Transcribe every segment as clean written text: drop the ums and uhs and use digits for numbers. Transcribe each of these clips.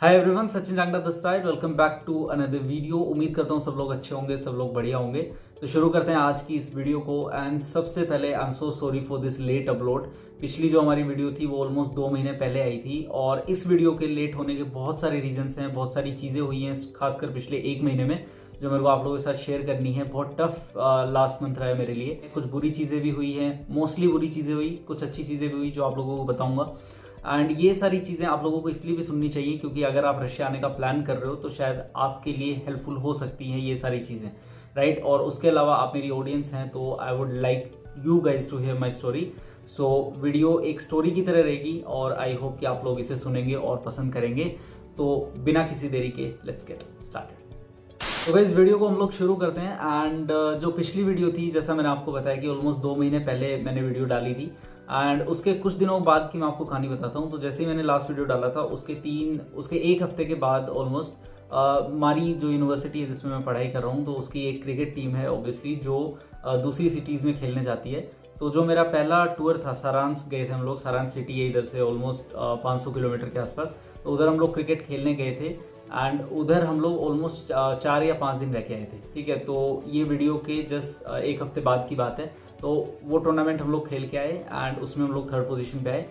Hi everyone, Sachin Jangra this side. Welcome back to another video. उम्मीद करता हूँ सब लोग अच्छे होंगे, सब लोग बढ़िया होंगे। तो शुरू करते हैं आज की इस वीडियो को। एंड सबसे पहले I am so sorry for this late upload. पिछली जो हमारी वीडियो थी वो ऑलमोस्ट 2 महीने पहले आई थी और इस वीडियो के लेट होने के बहुत सारे रीजंस हैं, बहुत सारी चीज़ें हुई हैं खासकर पिछले 1 महीने में जो मेरे को आप लोगों के साथ शेयर करनी है। बहुत टफ लास्ट मंथ रहा है मेरे लिए। कुछ बुरी चीज़ें भी हुई हैं, मोस्टली बुरी चीज़ें हुई, कुछ अच्छी चीज़ें भी हुई जो आप लोगों को बताऊंगा। एंड ये सारी चीज़ें आप लोगों को इसलिए भी सुननी चाहिए क्योंकि अगर आप रशिया आने का प्लान कर रहे हो तो शायद आपके लिए हेल्पफुल हो सकती हैं ये सारी चीज़ें, राइट। और उसके अलावा आप मेरी ऑडियंस हैं तो I would like you guys to hear my story. So video एक स्टोरी की तरह रहेगी और आई होप कि आप लोग इसे सुनेंगे और पसंद करेंगे। तो बिना किसी देरी के लेट्स गेट स्टार्टेड। तो गाइस वीडियो को हम लोग शुरू करते हैं। एंड जो पिछली वीडियो थी, जैसा मैंने आपको बताया कि ऑलमोस्ट 2 महीने पहले मैंने वीडियो डाली थी। एंड उसके कुछ दिनों बाद की मैं आपको कहानी बताता हूँ। तो जैसे ही मैंने लास्ट वीडियो डाला था उसके 1 हफ्ते के बाद ऑलमोस्ट मारी जो यूनिवर्सिटी है जिसमें मैं पढ़ाई कर रहा हूँ, तो उसकी एक क्रिकेट टीम है ऑब्वियसली जो दूसरी सिटीज़ में खेलने जाती है। तो जो मेरा पहला टूर था, सारांश गए थे हम लोग। सारांश सिटी है इधर से ऑलमोस्ट 500 किलोमीटर के आसपास। तो उधर हम लोग क्रिकेट खेलने गए थे एंड उधर हम लोग ऑलमोस्ट 4 या 5 दिन रह के आए थे। ठीक है, तो ये वीडियो के जस्ट 1 हफ्ते बाद की बात है। तो वो टूर्नामेंट हम लोग खेल के आए एंड उसमें हम लोग 3rd पोजीशन पे आए।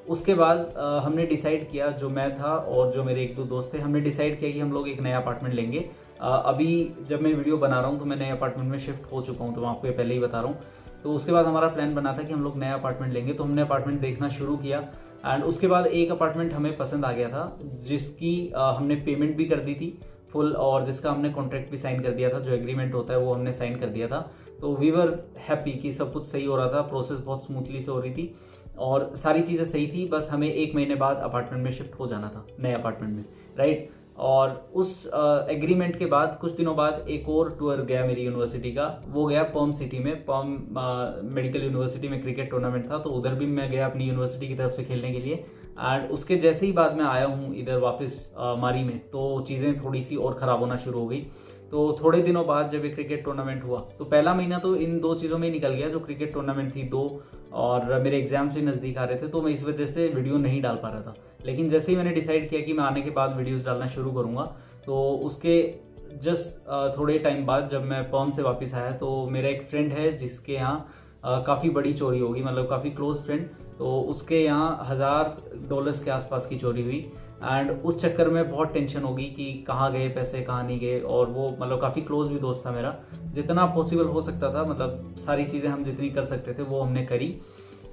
उसके बाद हमने डिसाइड किया, जो मैं था और जो मेरे 1-2 दोस्त थे, हमने डिसाइड किया कि हम लोग एक नया अपार्टमेंट लेंगे। अभी जब मैं वीडियो बना रहा हूँ तो मैं नए अपार्टमेंट में शिफ्ट हो चुका हूँ, तो मैं आपको ये पहले ही बता रहा हूँ। तो उसके बाद हमारा प्लान बना था कि हम लोग नया अपार्टमेंट लेंगे, तो हमने अपार्टमेंट देखना शुरू किया। एंड उसके बाद एक अपार्टमेंट हमें पसंद आ गया था जिसकी हमने पेमेंट भी कर दी थी फुल और जिसका हमने कॉन्ट्रैक्ट भी साइन कर दिया था। जो एग्रीमेंट होता है वो हमने साइन कर दिया था। तो वी वर हैप्पी कि सब कुछ सही हो रहा था, प्रोसेस बहुत स्मूथली से हो रही थी और सारी चीज़ें सही थी। बस हमें 1 महीने बाद अपार्टमेंट में शिफ्ट हो जाना था, नए अपार्टमेंट में, राइट। और उस एग्रीमेंट के बाद कुछ दिनों बाद एक और टूर गया मेरी यूनिवर्सिटी का। वो गया पर्म सिटी में, पर्म मेडिकल यूनिवर्सिटी में क्रिकेट टूर्नामेंट था। तो उधर भी मैं गया अपनी यूनिवर्सिटी की तरफ से खेलने के लिए। एंड उसके जैसे ही बाद में आया हूँ इधर वापस मारी में, तो चीज़ें थोड़ी सी और ख़राब होना शुरू हो गई। तो थोड़े दिनों बाद जब ये क्रिकेट टूर्नामेंट हुआ तो पहला महीना तो इन 2 चीज़ों में ही निकल गया। जो क्रिकेट टूर्नामेंट थी 2 और मेरे एग्जाम से नज़दीक आ रहे थे, तो मैं इस वजह से वीडियो नहीं डाल पा रहा था। लेकिन जैसे ही मैंने डिसाइड किया कि मैं आने के बाद वीडियोस डालना शुरू करूँगा, तो उसके जस्ट थोड़े टाइम बाद जब मैं पर्म से वापस आया तो मेरा एक फ्रेंड है जिसके यहाँ काफ़ी बड़ी चोरी होगी, मतलब काफ़ी क्लोज फ्रेंड। तो उसके यहाँ $1000 के आसपास की चोरी हुई। एंड उस चक्कर में बहुत टेंशन होगी कि कहाँ गए पैसे, कहाँ नहीं गए। और वो मतलब काफ़ी क्लोज भी दोस्त था मेरा। जितना पॉसिबल हो सकता था, मतलब सारी चीज़ें हम जितनी कर सकते थे वो हमने करी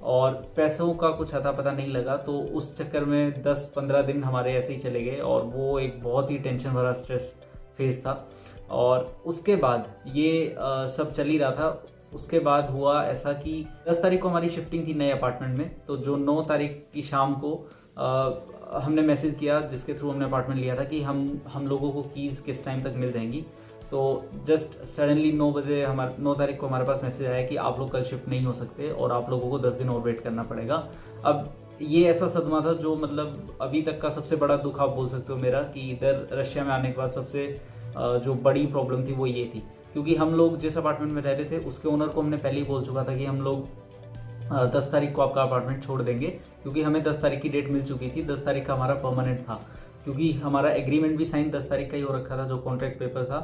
और पैसों का कुछ अता पता नहीं लगा। तो उस चक्कर में 10-15 दिन हमारे ऐसे ही चले गए और वो एक बहुत ही टेंशन भरा स्ट्रेस फेज था। और उसके बाद ये सब चल ही रहा था। उसके बाद हुआ ऐसा कि 10 तारीख को हमारी शिफ्टिंग थी नए अपार्टमेंट में। तो जो 9 तारीख की शाम को हमने मैसेज किया, जिसके थ्रू हमने अपार्टमेंट लिया था, कि हम लोगों को कीज़ किस टाइम तक मिल जाएंगी। तो जस्ट सडनली 9 बजे 9 तारीख को हमारे पास मैसेज आया कि आप लोग कल शिफ्ट नहीं हो सकते और आप लोगों को 10 दिन और वेट करना पड़ेगा। अब ये ऐसा सदमा था जो मतलब अभी तक का सबसे बड़ा दुख आप बोल सकते हो मेरा, कि इधर रशिया में आने के बाद सबसे जो बड़ी प्रॉब्लम थी वो ये थी। क्योंकि हम लोग जिस अपार्टमेंट में रह रहे थे उसके ओनर को हमने पहले ही बोल चुका था कि हम लोग 10 तारीख को आपका अपार्टमेंट छोड़ देंगे, क्योंकि हमें 10 तारीख की डेट मिल चुकी थी। 10 तारीख का हमारा परमानेंट था, क्योंकि हमारा एग्रीमेंट भी साइन 10 तारीख का ही हो रखा था, जो कॉन्ट्रैक्ट पेपर था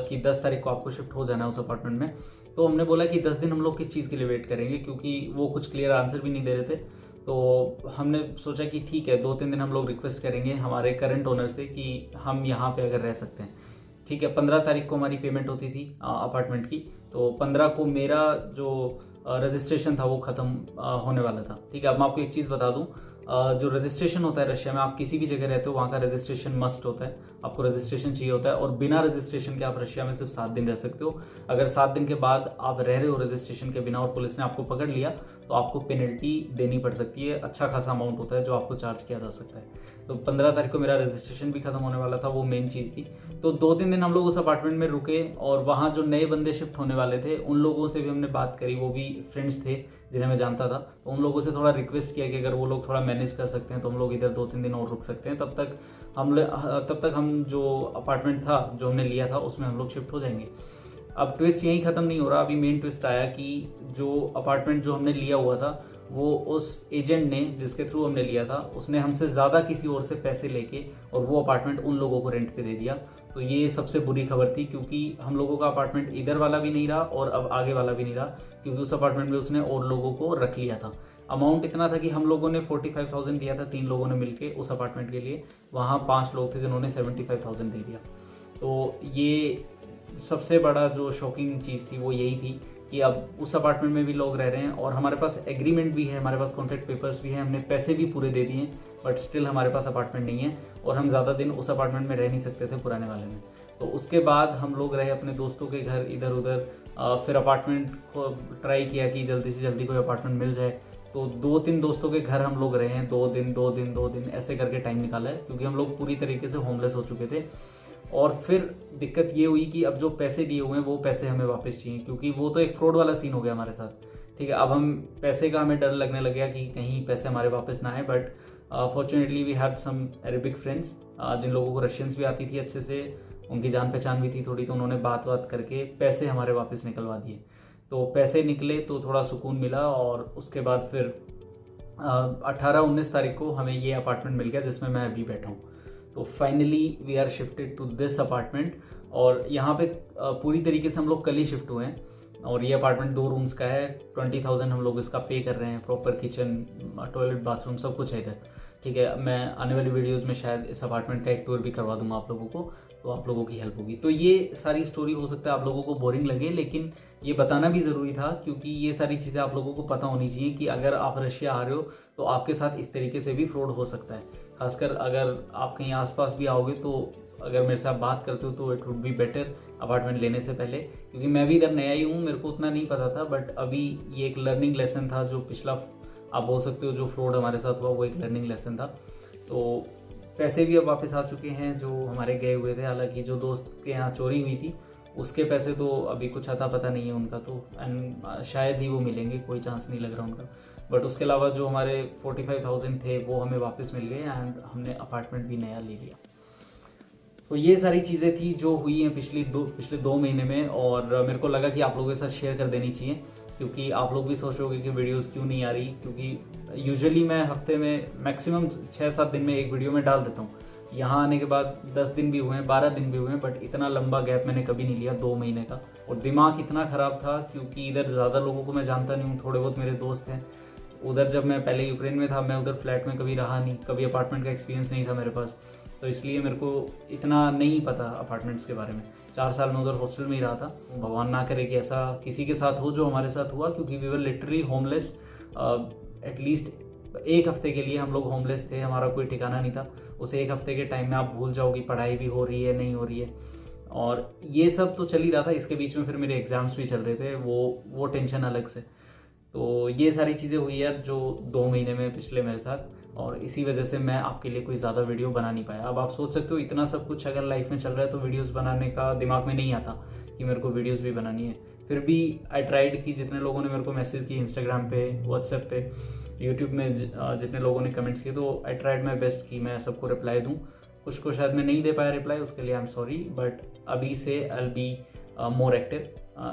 कि 10 तारीख को आपको शिफ्ट हो जाना है उस अपार्टमेंट में। तो हमने बोला कि 10 दिन हम लोग किस चीज़ के लिए वेट करेंगे, क्योंकि वो कुछ क्लियर आंसर भी नहीं दे रहे थे। तो हमने सोचा कि ठीक है, 2-3 दिन हम लोग रिक्वेस्ट करेंगे हमारे करंट ओनर से कि हम यहाँ पे अगर रह सकते हैं। ठीक है, 15 तारीख को हमारी पेमेंट होती थी अपार्टमेंट की। तो 15 को मेरा जो रजिस्ट्रेशन था वो ख़त्म होने वाला था। ठीक है, अब मैं आपको एक चीज़ बता दूं, जो रजिस्ट्रेशन होता है रशिया में, आप किसी भी जगह रहते हो वहाँ का रजिस्ट्रेशन मस्ट होता है। आपको रजिस्ट्रेशन चाहिए होता है और बिना रजिस्ट्रेशन के आप रशिया में सिर्फ 7 दिन रह सकते हो। अगर 7 दिन के बाद आप रह रहे हो रजिस्ट्रेशन के बिना और पुलिस ने आपको पकड़ लिया तो आपको पेनल्टी देनी पड़ सकती है। अच्छा खासा अमाउंट होता है जो आपको चार्ज किया जा सकता है। तो 15 तारीख को मेरा रजिस्ट्रेशन भी खत्म होने वाला था, वो मेन चीज़ थी। तो 2-3 दिन हम लोग उस अपार्टमेंट में रुके और वहाँ जो नए बंदे शिफ्ट होने वाले थे उन लोगों से भी हमने बात करी। वो भी फ्रेंड्स थे जिन्हें मैं जानता था। तो उन लोगों से थोड़ा रिक्वेस्ट किया कि अगर वो लोग थोड़ा मैनेज कर सकते हैं तो हम लोग इधर 2-3 दिन और रुक सकते हैं। तब तक हम जो अपार्टमेंट था जो हमने लिया था उसमें हम लोग शिफ्ट हो जाएंगे। अब ट्विस्ट यहीं ख़त्म नहीं हो रहा, अभी मेन ट्विस्ट आया कि जो अपार्टमेंट जो हमने लिया हुआ था वो उस एजेंट ने जिसके थ्रू हमने लिया था उसने हमसे ज़्यादा किसी और से पैसे लेके और वो अपार्टमेंट उन लोगों को रेंट पे दे दिया। तो ये सबसे बुरी खबर थी, क्योंकि हम लोगों का अपार्टमेंट इधर वाला भी नहीं रहा और अब आगे वाला भी नहीं रहा, क्योंकि उस अपार्टमेंट में उसने और लोगों को रख लिया था। अमाउंट इतना था कि हम लोगों ने 45,000 दिया था 3 लोगों ने मिलके उस अपार्टमेंट के लिए, वहाँ 5 लोग थे जिन्होंने 75,000 दे दिया। तो ये सबसे बड़ा जो शॉकिंग चीज़ थी वो यही थी कि अब उस अपार्टमेंट में भी लोग रह रहे हैं और हमारे पास एग्रीमेंट भी है, हमारे पास कॉन्ट्रैक्ट पेपर्स भी हैं, हमने पैसे भी पूरे दे दिए, बट स्टिल हमारे पास अपार्टमेंट नहीं है और हम ज़्यादा दिन उस अपार्टमेंट में रह नहीं सकते थे पुराने वाले में। तो उसके बाद हम लोग रहे अपने दोस्तों के घर इधर उधर, फिर अपार्टमेंट को ट्राई किया कि जल्दी से जल्दी कोई अपार्टमेंट मिल जाए। तो 2-3 दोस्तों के घर हम लोग रहे हैं, 2 दिन ऐसे करके टाइम निकाला है, क्योंकि हम लोग पूरी तरीके से होमलेस हो चुके थे। और फिर दिक्कत ये हुई कि अब जो पैसे दिए हुए हैं वो पैसे हमें वापस चाहिए, क्योंकि वो तो एक फ्रॉड वाला सीन हो गया हमारे साथ। ठीक है, अब हम पैसे का हमें डर लगने लग गया कि कहीं पैसे हमारे वापस ना आए। But fortunately we had some Arabic friends, जिन लोगों को रशियंस भी आती थी अच्छे से, उनकी जान पहचान भी थी थोड़ी, तो उन्होंने बात करके पैसे हमारे वापस निकलवा दिए। तो पैसे निकले तो थोड़ा सुकून मिला और उसके बाद फिर 18-19 तारीख को हमें ये अपार्टमेंट मिल गया जिसमें मैं अभी बैठा हूँ। तो finally we are shifted to this apartment और यहाँ पे पूरी तरीके से हम लोग कल ही शिफ्ट हुए हैं। और ये अपार्टमेंट 2 रूम्स का है, 20,000 हम लोग इसका पे कर रहे हैं, प्रॉपर किचन, टॉयलेट, बाथरूम सब कुछ है इधर। ठीक है, मैं आने वाली वीडियोस में शायद इस अपार्टमेंट का एक टूर भी करवा दूंगा आप लोगों को, तो आप लोगों की हेल्प होगी। तो ये सारी स्टोरी हो सकता है आप लोगों को बोरिंग लगे, लेकिन ये बताना भी ज़रूरी था, क्योंकि ये सारी चीज़ें आप लोगों को पता होनी चाहिए कि अगर आप रशिया आ रहे हो तो आपके साथ इस तरीके से भी फ्रॉड हो सकता है। खासकर अगर आप कहीं आसपास भी आओगे तो अगर मेरे साथ बात करते हो तो it would be better apartment लेने से पहले, क्योंकि मैं भी इधर नया ही हूँ, मेरे को उतना नहीं पता था। बट अभी ये एक लर्निंग लेसन था, जो पिछला आप बोल सकते हो जो फ्रॉड हमारे साथ हुआ वो एक लर्निंग लेसन था। तो पैसे भी अब वापस आ चुके हैं जो हमारे गए हुए थे। हालांकि जो दोस्त के यहाँ चोरी हुई थी उसके पैसे तो अभी कुछ अता पता नहीं है उनका, तो एंड शायद ही वो मिलेंगे, कोई चांस नहीं लग रहा उनका। बट उसके अलावा जो हमारे 45,000 थे वो हमें वापस मिल गए एंड हमने अपार्टमेंट भी नया ले लिया। तो ये सारी चीज़ें थी जो हुई हैं पिछले 2 महीने में, और मेरे को लगा कि आप लोगों के साथ शेयर कर देनी चाहिए, क्योंकि आप लोग भी सोचोगे कि वीडियोस क्यों नहीं आ रही। क्योंकि यूजुअली मैं हफ्ते में मैक्सिमम 6-7 दिन में एक वीडियो में डाल देता हूँ। यहाँ आने के बाद 10 दिन भी हुए हैं, 12 दिन भी हुए हैं, बट इतना लंबा गैप मैंने कभी नहीं लिया 2 महीने का। और दिमाग इतना ख़राब था क्योंकि इधर ज़्यादा लोगों को मैं जानता नहीं हूँ, थोड़े बहुत मेरे दोस्त हैं। उधर जब मैं पहले यूक्रेन में था, मैं उधर फ्लैट में कभी रहा नहीं, कभी अपार्टमेंट का एक्सपीरियंस नहीं था मेरे पास, तो इसलिए मेरे को इतना नहीं पता अपार्टमेंट्स के बारे में। 4 साल में उधर हॉस्टल में ही रहा था। भगवान ना करे कि ऐसा किसी के साथ हो जो हमारे साथ हुआ, क्योंकि we were literally homeless. At least 1 हफ्ते के लिए हम लोग होमलेस थे, हमारा कोई ठिकाना नहीं था। उस 1 हफ्ते के टाइम में आप भूल जाओ कि पढ़ाई भी हो रही है नहीं हो रही है, और ये सब तो चल ही रहा था। इसके बीच में फिर मेरे एग्जाम्स भी चल रहे थे, वो टेंशन अलग से। तो ये सारी चीज़ें हुई यार जो 2 महीने में पिछले मेरे साथ, और इसी वजह से मैं आपके लिए कोई ज़्यादा वीडियो बना नहीं पाया। अब आप सोच सकते हो इतना सब कुछ अगर लाइफ में चल रहा है तो वीडियोस बनाने का दिमाग में नहीं आता कि मेरे को वीडियोस भी बनानी है। फिर भी आई ट्राइड कि जितने लोगों ने मेरे को मैसेज किए इंस्टाग्राम पे, व्हाट्सएप पे, यूट्यूब में जितने लोगों ने कमेंट्स किए, तो आई ट्राइड माई बेस्ट कि मैं सबको रिप्लाई दूँ। कुछ को शायद मैं नहीं दे पाया रिप्लाई, उसके लिए आई एम सॉरी। बट अभी से I will be more active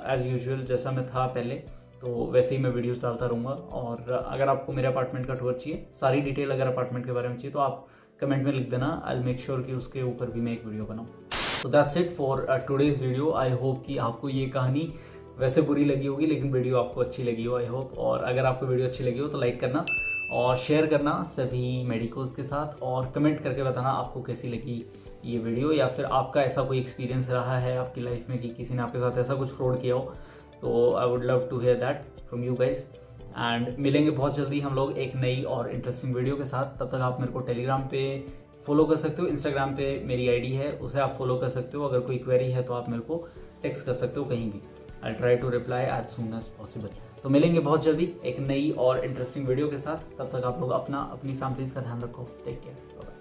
as usual, जैसा मैं था पहले, तो वैसे ही मैं वीडियोस डालता रहूँगा। और अगर आपको मेरे अपार्टमेंट का टूर चाहिए, सारी डिटेल अगर अपार्टमेंट के बारे में चाहिए, तो आप कमेंट में लिख देना, आई विल मेक श्योर कि उसके ऊपर भी मैं एक वीडियो बनाऊँ। तो that's it for today's video. I hope कि आपको ये कहानी वैसे बुरी लगी होगी, लेकिन वीडियो आपको अच्छी लगी हो, आई होप। और अगर आपको वीडियो अच्छी लगी हो तो लाइक करना और शेयर करना सभी मेडिकोज के साथ, और कमेंट करके बताना आपको कैसी लगी ये वीडियो, या फिर आपका ऐसा कोई एक्सपीरियंस रहा है आपकी लाइफ में कि किसी ने आपके साथ ऐसा कुछ फ्रॉड किया हो। तो I would love to hear that from you guys. And मिलेंगे बहुत जल्दी हम लोग एक नई और इंटरेस्टिंग वीडियो के साथ। तब तक आप मेरे को टेलीग्राम पे फॉलो कर सकते हो, इंस्टाग्राम पे मेरी आईडी है, उसे आप फॉलो कर सकते हो। अगर कोई क्वेरी है तो आप मेरे को टेक्स्ट कर सकते हो कहीं भी। I try to reply as soon as possible. तो मिलेंगे बहुत जल्दी एक नई और इंटरेस्टिंग वीडियो के साथ। तब तक आप लोग अपनी फैमिलीज का ध्यान रखो। Take care.